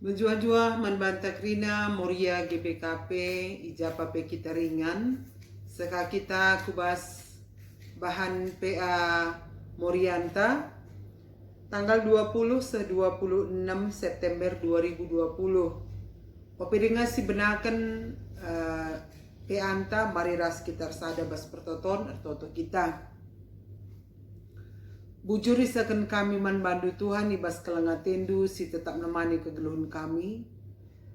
Menjua-jua manbanta krina Moria GBKP ijapa pe kita ringan seka kita kubas bahan PA Morianta tanggal 20 se 26 September 2020. Opiringa si benakan PA anta mariras sekitar sada bas pertoton atau kita. Bujuri saken kami manbandu Tuhan ibas kelengatendu si tetap nemani kegeluhan kami,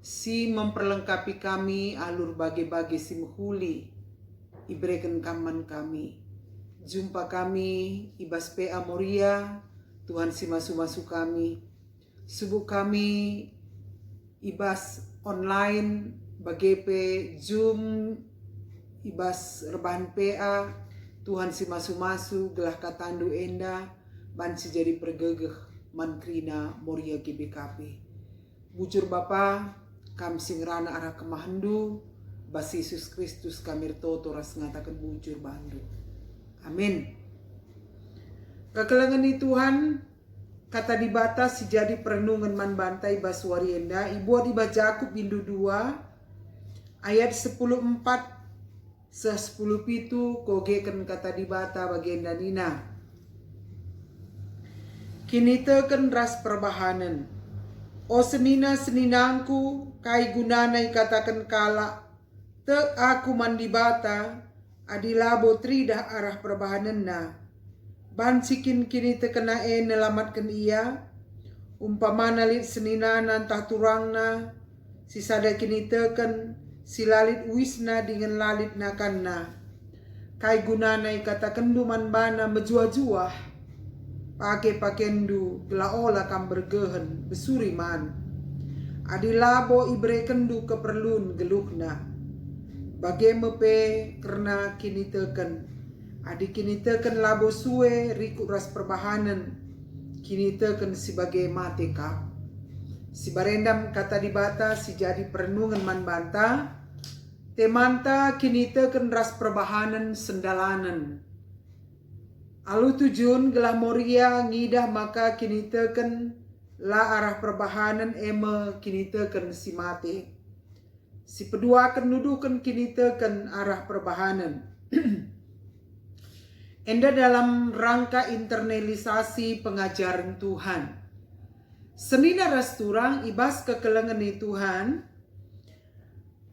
si memperlengkapi kami alur bagi-bagi si menghuli iberikan kaman kami. Jumpa kami ibas PA Moria, Tuhan si masu-masu kami. Subuh kami ibas online BGP Zoom ibas rebahan PA. Tuhan si masu-masu gelah katandu enda ban si jadi pergegeh mankrina Moria GBKP. Bujur Bapa kam sing rana arah kemahandu bas Yesus Kristus kamir toto ras ngatakan bujur bandu. Amin. Kekelengan Tuhan kata dibata si jadi perenungan man bantai bas warienda ibu di Jakub bindu 2 ayat 10:4 10 pitu kogeken kata dibata bagian danina. Kini teken ras perbahanan. O senina-seninangku kai gunanai katakan kala. Te aku mandibata adilabo tridah arah perbahanan na. Bansikin kini tekena nelamatkan ia. Umpamana lit senina nantah turangna. Sisada kini teken si lalit wisna dengan lalit nakanna. Kai gunanai kata kenduman bana menjua-jua. Pake pakendu gelaola kam bergehen besuri man. Adilabo ibre kendu keperlun geluhna. Bagemepe karena kini teken. Adi kini teken labo suwe riku ras perbahanan. Kini teken sebagai mate kap. Si barendam kata dibata si jadi perenungan man banta. Temanta kini teken ras perbahanan sendalanan. Alu tujun gelah Moria ngidah maka kini teken la arah perbahanan eme kini teken si mate. Si pedua akan nudukan kini teken arah perbahanan. Enda dalam rangka internalisasi pengajaran Tuhan. Senina rasturang ibas kekelengan Tuhan.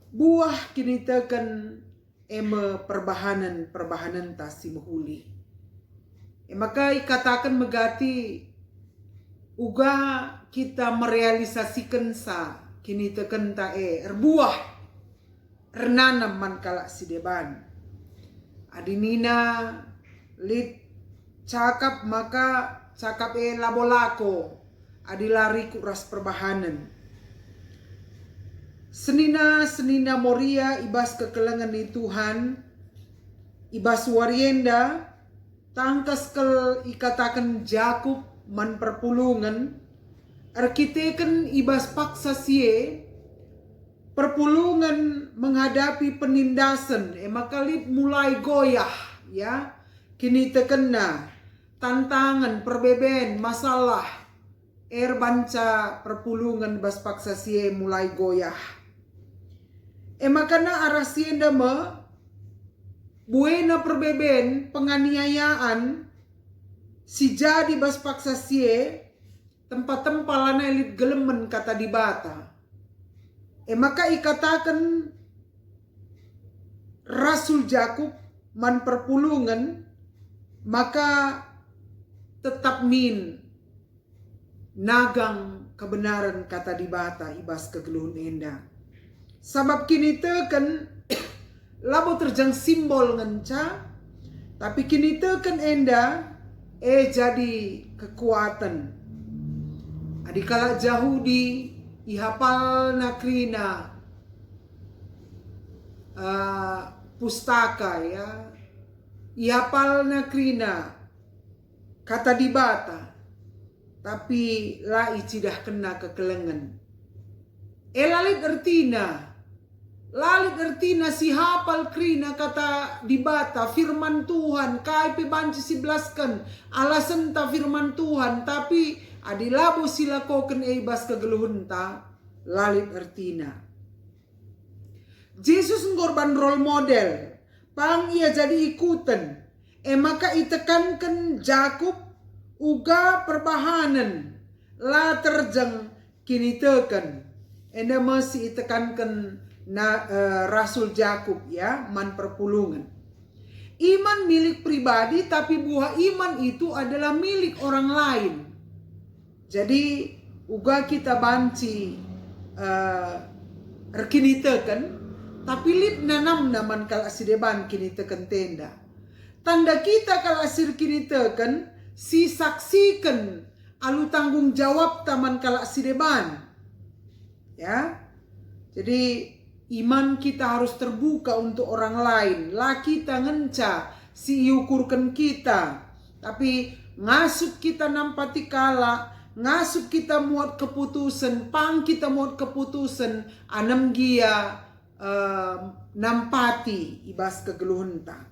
Buah kini teken eme perbahanan tasi mehuli. Maka ikatakan megati uga kita merealisasikan sa kini teken tae erbuah ernanam man kala si deban. Adinina lit cakap maka cakap labolako adilari ku ras perbahanan. Senina Moria ibas kekelengan ni Tuhan, ibas warienda, tangkas kel ikatakan Jakub man perpulungan, arkiteken ibas paksa sie, perpulungan menghadapi penindasan, makalit mulai goyah, ya, kini tekena, tantangan, perbeben, masalah, banca perpulungan bas paksa sie mulai goyah. Makana arah sienda buena perbeben penganiayaan si jadi bas paksa sie tempat-tempat lana elit gelemen kata dibata. Maka ikatakan Rasul Jakub man perpulungan maka tetap min nagang kebenaran kata dibata ibas kegeluhun enda. Sabab kini teken labo terjang simbol ngenca, tapi kini teken enda jadi kekuatan. Adikala Jahudi ihapal nakrina pustaka ya, ihapal nakrina kata dibata, tapi lai cidah kena kekelengan. Lalit ertina si hapal krina kata dibata firman Tuhan kai pe banci si belaskan alasan ta firman Tuhan tapi adilabo sila koken eibas kegeluhun ta lalit ertina. Yesus ngorban role model, pang ia jadi ikutan. Maka itekankan Jakub uga perbahanan la terjeng kini teken. Enda masih itekankan Rasul Jakub ya, man perpulungan. Iman milik pribadi, tapi buah iman itu adalah milik orang lain. Jadi uga kita banci kini teken, tapi lip nanam naman kala sideban kini teken tenda. Tanda kita kalau asir kini teken, si saksikan alu tanggung jawab taman kalau sideban. Ya, jadi iman kita harus terbuka untuk orang lain. Lah kita ngenca si ukurkan kita, tapi ngasup kita nampati kala, ngasup kita muat keputusan, pang kita muat keputusan, anam gia nampati ibas kegeluhenta.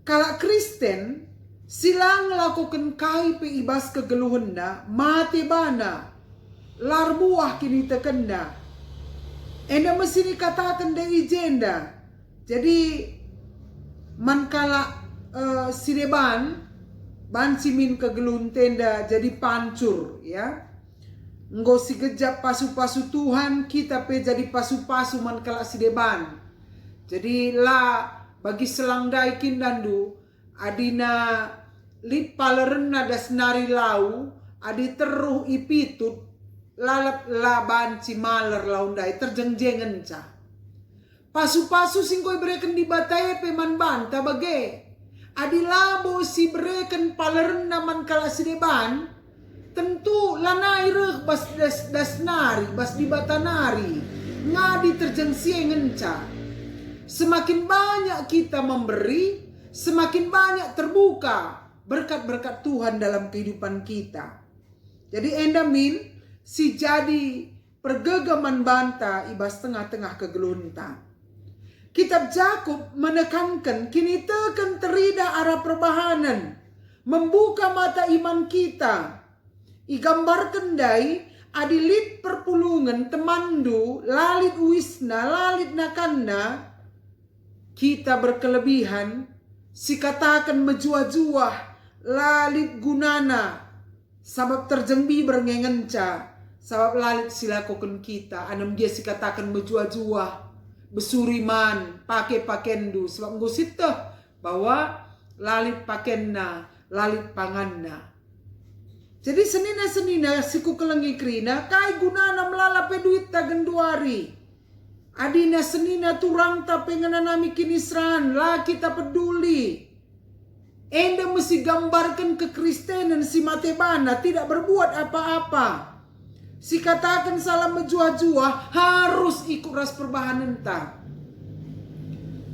Kalau Kristen silang lakukan kai pe ibas kegeluhenda mati bana lar buah kini tekenda. Enda mesti dikatakan dari jenda. Jadi mankala sideban bansimin kegelun tenda jadi pancur ya. Nggo si gejap pasu-pasu Tuhan kita pe jadi pasu-pasu mankala sideban. Jadi lah bagi selangdai kindandu adina lit palerena dasnari lau adi teruh ipitut lalap laban si maler laundai terjeng-jengen ca. Pasu-pasu singkoi bereken di batai peman banta bage. Adi labo si bereken palerena man kala sideban. Tentu lanai reh bas dasnari bas di batanari. Ngadi terjeng siengen ca. Semakin banyak kita memberi, semakin banyak terbuka berkat-berkat Tuhan dalam kehidupan kita. Jadi endamin si jadi pergegaman banta ibas tengah-tengah kegelunta. Kitab Jakub menekankan kini teken terida arah perbahanan, membuka mata iman kita. Igambarkan dai adilit perpulungan temandu lalit wisna lalit nakanda. Kita berkelebihan, si katakan menjuah-juah, lalit gunana, sabab terjengbi berngengenca, sabab lalit silakukan kita, anam dia si katakan menjuah-juah, besuriman, pakai pakendu, sebab ngusita bahwa lalit pakenna, lalit panganna. Jadi senina-senina siku kelengi krina, kai gunana melalape duit tagenduari. Adina senina turang ta pengenanami kinisran lah kita peduli. Enda mesti gambarkan kekristenan si matebana tidak berbuat apa-apa. Si katakan salah menjua-jua harus ikut ras perbahanan ta.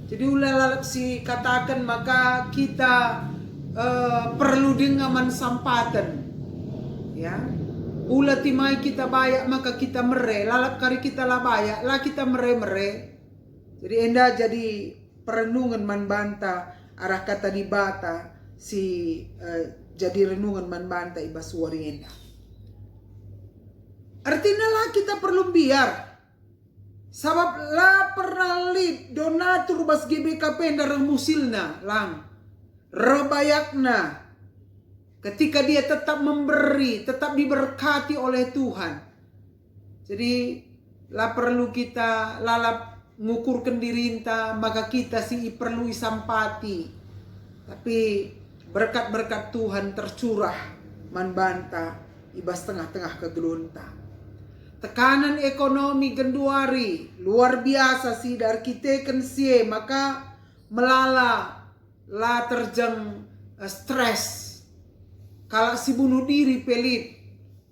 Jadi ulah si katakan maka kita perlu dengaman sampatan. Ya. Ulah timai kita bayak maka kita mere, lalap kari kita lah bayak, lah kita mere. Jadi enda jadi perenungan man banta arah kata di bata si jadi renungan man banta ibas suari enda. Artinya lah kita perlu biar sabab lah pernah lip donatur bas GBKP darang musilna lang rebayakna. Ketika dia tetap memberi, tetap diberkati oleh Tuhan. Jadi lah perlu kita lalap ngukurkan dirinta, maka kita sih perlu isampati. Tapi berkat-berkat Tuhan tercurah manbanta ibas tengah-tengah kegelunta. Tekanan ekonomi genduari luar biasa sih dari kita kensie, maka melala lah terjeng stres. Kalau si bunuh diri pelit,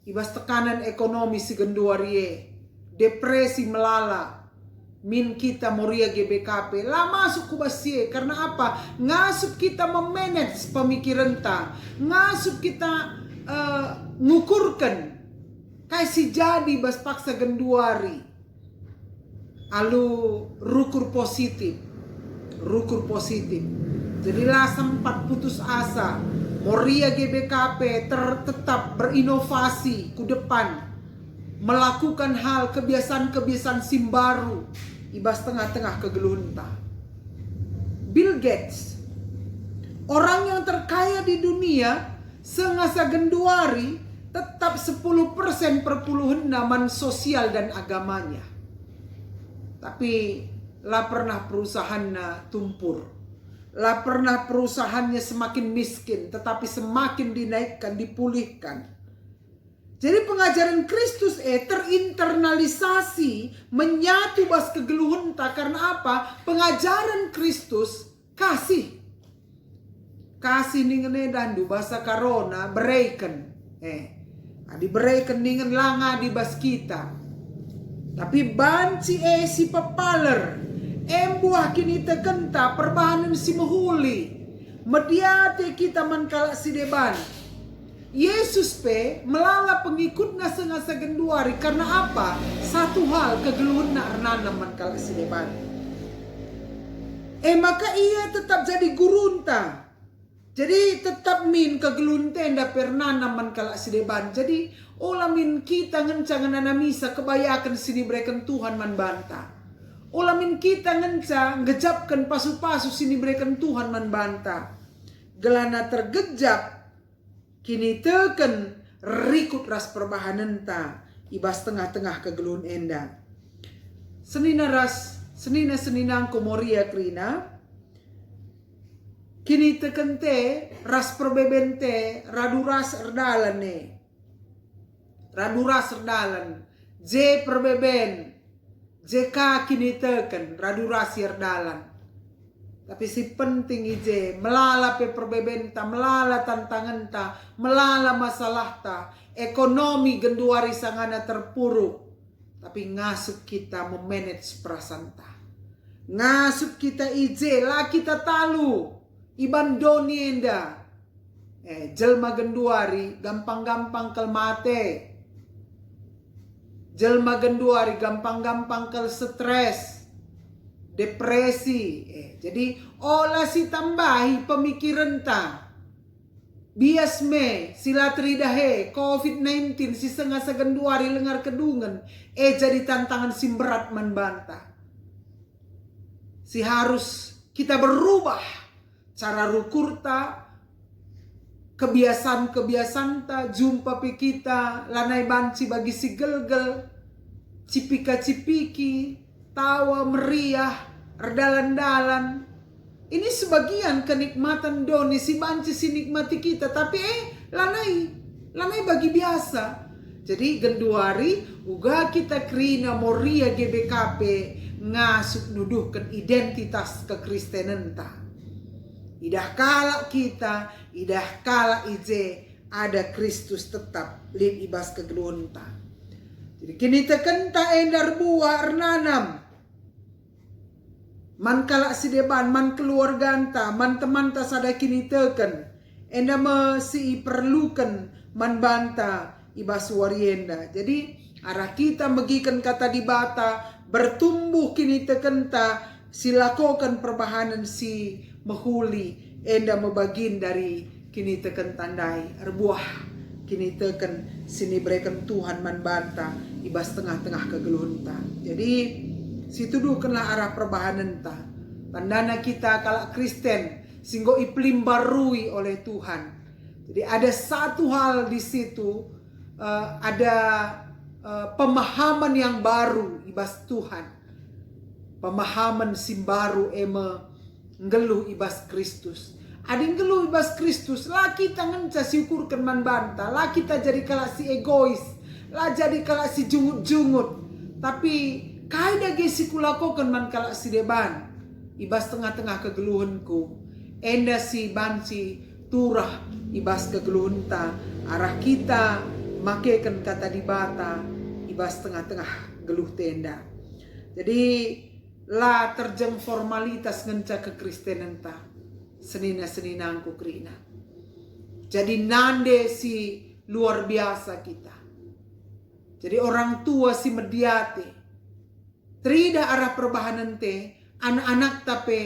ibas tekanan ekonomi si genduarie, depresi melala, min kita moria GBKP, lah masuk kubasie, karena apa? Ngasup kita memanage pemikiran ta, ngasup kita ngukurkan, kayak si jadi bas paksa genduari, alu rukur positif, jadilah sempat putus asa. Moria GBKP tetap berinovasi ke depan. melakukan hal kebiasaan-kebiasaan simbaru ibas tengah-tengah kegeluhunta. Bill Gates, orang yang terkaya di dunia, sengasa genduari tetap 10% perpuluhan naman sosial dan agamanya. Tapi lah pernah perusahaannya tumpur. Lah pernah perusahaannya semakin miskin, tetapi semakin dinaikkan, dipulihkan. Jadi pengajaran Kristus terinternalisasi, menyatu bas kegeluhan tak. Karena apa? Pengajaran Kristus kasih. Kasih ningen dandu bahasa karona bereken. Di bereken ningen langa di bas kita. Tapi banci si pepaler. Embuah kini tekenta perbahanan si mehuli. Mediate kita mankala si deban. Yesus melala pengikutnya sengasa genduari. Karena apa? Satu hal kegeluhan na arnana mankala si deban. Maka ia tetap jadi gurunta. Jadi tetap min kegeluhan tenda pernana mankala si deban. Jadi olamin kita ngencangan anamisa kebayakan sini berikan Tuhan man banta. Olamin kita ngencang ngejapkan pasu-pasu sini berikan Tuhan man banta. Gelana tergejap kini teken rikut ras perbahanan ta ibas tengah-tengah kegeluhan enda. Senina komoria krina. Kini teken te ras perbebente raduras erdalan ne. Raduras erdalan. J perbeben. JK kini teken raduras erdalan. Tapi si penting ije melala pe perbebenta, melala tantangan ta, melala masalah ta, ekonomi genduari sangana terpuruk. Tapi ngasup kita memanage perasaan ta. Ngasup kita ije lah kita talu iban doni enda. Jelma genduari gampang-gampang kelmate. Jelma genduari gampang-gampang kel stres. Depresi. Jadi olah si tambahi pemikiran ta. Bias me sila tridahe COVID-19 si sengasa genduari lengar kedungan. Jadi tantangan si berat manbanta. Si harus kita berubah cara rukurta, kebiasaan-kebiasaan ta, jumpa pi kita, lanai banci bagi si gelgel, cipika-cipiki, tawa meriah, erdalan-dalan. Ini sebagian kenikmatan doni si banci si nikmati kita, tapi lanai bagi biasa. Jadi genduari uga kita krina moria GBKP ngasuk nuduhkan identitas kekristenan ta. Idah kala kita, idah kala ije ada Kristus tetap lin ibas kegeluhan ta. Jadi kini teken ta endar buah ernanam. Man kala si deban, man keluarga anta, man teman ta sada kini teken. Enda mesi perlukan man banta ibas warienda. Jadi arah kita megikan kata di bata bertumbuh kini teken ta silakokan perbahanan si mehuli enda membagin dari kini teken tandai erbuah kini teken sini berikan Tuhan man banta ibas tengah-tengah kegeluhan ta. Jadi situ kenlah arah perbahanan ta. Tandana kita kalau Kristen singgo iplim barui oleh Tuhan. Jadi ada satu hal di situ ada pemahaman yang baru ibas Tuhan. Pemahaman simbaru ngeluh ibas Kristus. Ada yang ngeluh ibas Kristus. Lah kita ngenca syukurkan man banta. Lah kita jadi kalah si egois. Lah jadi kalah si jungut-jungut. Tapi kaida gesi kulakokan man kalah si deban. Ibas tengah-tengah kegeluhanku. Enda si banci turah ibas kegeluhan ta. Arah kita makekan kata di bata. Ibas tengah-tengah geluh tenda. Jadi lah terjeng formalitas ngenca kekristenan ta. Senina-seninangku krina. Jadi nande si luar biasa kita. Jadi orang tua si mediate. Trida arah perbahanan te. Anak-anak tape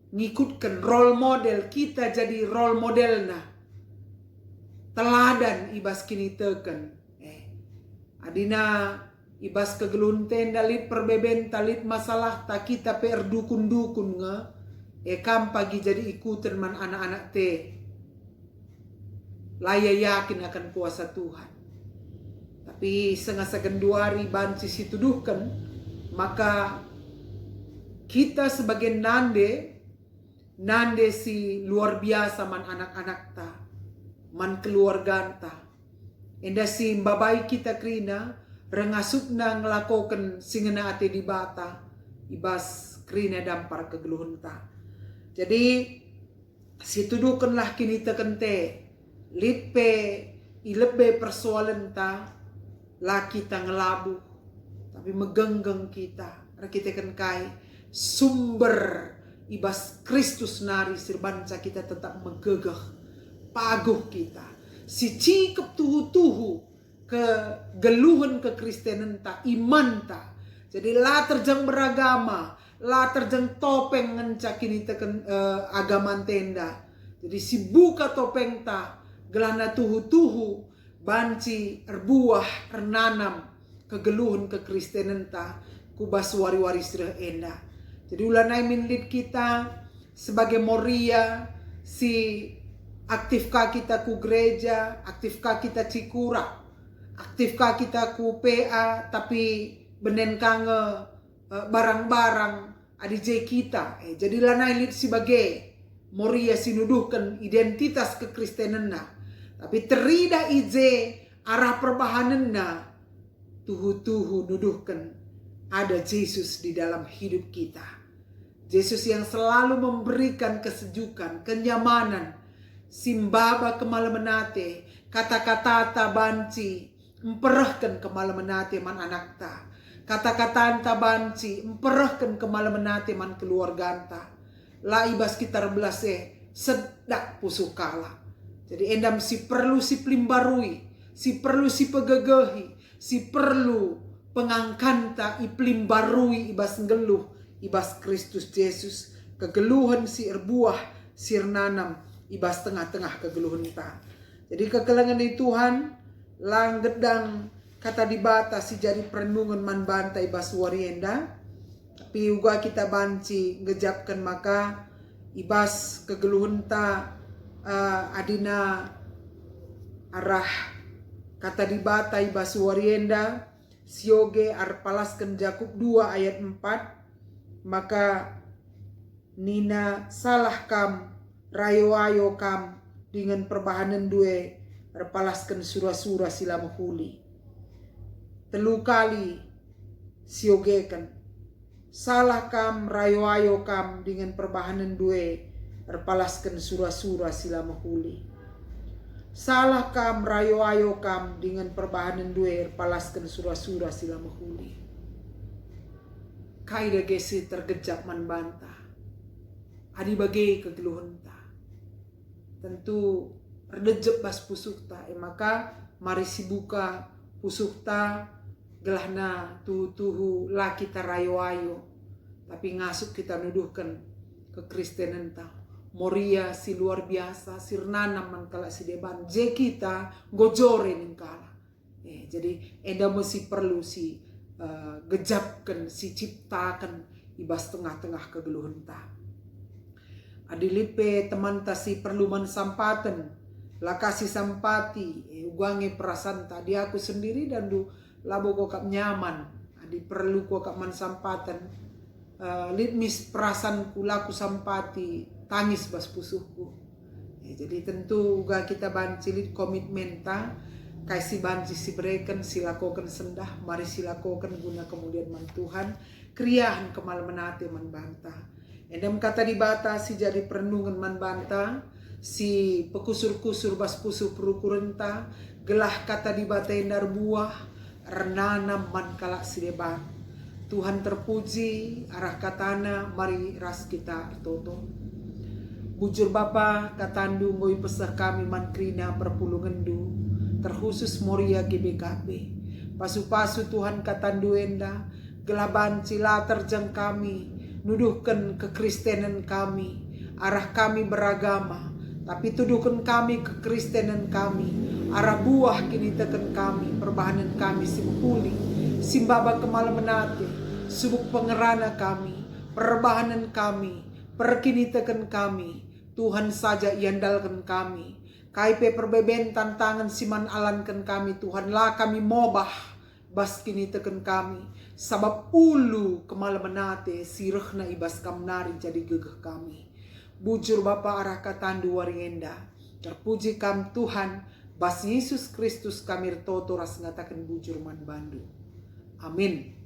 ngikutkan role model. Kita jadi role modelna. Teladan ibas kini teken. Adina ibas kegeluhun tenda lit perbeben talit masalah tak kita per dukun-dukun nga kam pagi jadi ikutan man anak-anak te laya yakin akan kuasa Tuhan. Tapi sengasagan duari banci situduhkan, maka kita sebagai nande si luar biasa man anak-anak ta, man keluarga ta. Enda si babai kita krina rengasuk na ngelakokan singena ate di bata ibas krina dampar kegeluhun ta. Jadi situdukanlah kini tekente lipe ilebe persoalan ta laki ta ngelabu tapi megenggeng kita rakitekan kai sumber ibas Kristus nari sirbanca kita tetap megegeh paguh kita si cikep tuhu-tuhu ke geluhan kekristenan ta iman ta. Jadi la terjang beragama, la terjang topeng ngencak ini teken agaman tenda. Jadi si buka topeng ta gelana tuhu-tuhu banci erbuah ernanam kegeluhan kekristenan ta kubas wari-wari sirah enda. Jadi ulanai minlit kita sebagai Moria si aktifkah kita ku gereja, aktifkah kita cikura, aktifkah kita ku PA tapi benen kange barang-barang adije kita. Jadi lanai lit sebagai Moria sinuduhkan identitas kekristenanna. Tapi terida ije arah perbahananna tuhu-tuhu nuduhkan ada Yesus di dalam hidup kita. Yesus yang selalu memberikan kesejukan, kenyamanan, simbaba kemalamanate, kata-kata ta banci, emperahkan kemalamanate man anak ta. Kata-kata ta banci, emperahkan kemalamanate man keluarga ta. La ibas kita belase, sedak pusukala. Jadi endam si perlu si pelimbarui, si perlu si pegegehi, si perlu pengangkanta iplimbarui ibas ngeluh, ibas Kristus Yesus. Kegeluhan si erbuah, sirnanam, ibas tengah-tengah kegeluhan ta. Jadi kekelengan di Tuhan lang gedang kata dibata si jadi perenungan man banta ibas warienda. Tapi uga kita banci ngejapkan maka ibas kegeluhan ta adina arah kata dibata ibas warienda sioge arpalaskan Yakub 2 ayat 4 maka nina salah kam rayo-ayo kam dengan perbahanan due repalaskan surah-surah sila mahuli. Telu kali siogekan. Salah kam rayo-ayo kam dengan perbahanan due repalaskan surah-surah sila mahuli. Salah kam rayo-ayo kam dengan perbahanan due repalaskan surah-surah sila mahuli. Kaida gesi tergejap man bantah. Adi bagai kegeluhan ta. Tentu redejep bas pusukta maka mari sibuka pusukta gelahna tuhu laki tarayo-ayo tapi ngasuk kita nuduhkan kekristenan ta Moria si luar biasa sirnanam man kala si deban je kita gojore ning kala jadi enda mesti perlu si gejapkan si ciptakan ibas tengah-tengah kegeluhan ta. Adilipe teman tasi perlu mensampatan la kasih sampati ugange perasaan tadi aku sendiri dan du labo ko kap nyaman adi perlu ko kap mensampatan litmis perasaanku laku sampati tangis bas pusuhku jadi tentu uga kita bancilit komitmen ta kasih banci si bereken silakokan sendah mari silakokan guna kemudian man Tuhan kriahan kemal menate man bantah. Endam kata dibatasi jadi perenungan man banta si pekusur-kusur bas pusu perukurenta gelah kata dibatai dar buah renanam man kalak si deban. Tuhan terpuji arah katana mari ras kita toto. Bujur Bapa katandu ngoi pesah kami man krina perpulungendu terkhusus Moria GBKB. Pasu-pasu Tuhan katandu enda gelaban cila terjang kami nuduhkan kekristenan kami, arah kami beragama, tapi tuduhkan kami kekristenan kami, arah buah kini teken kami, perbahanan kami simupuli, simbaba kemalamanate, subuk pengerana kami, perbahanan kami, perkini teken kami, Tuhan saja iandalkan kami, kaipe perbeben tantangan siman alankan kami, Tuhan lah kami mobah, bas kini teken kami, sabab ulu kemalamanate, sirehna ibas kamnari jadi gegeh kami. Bujur Bapa arah katandu waringenda, terpuji kam Tuhan, bas Yesus Kristus kami toto ras ngatakan bujur man bandu. Amin.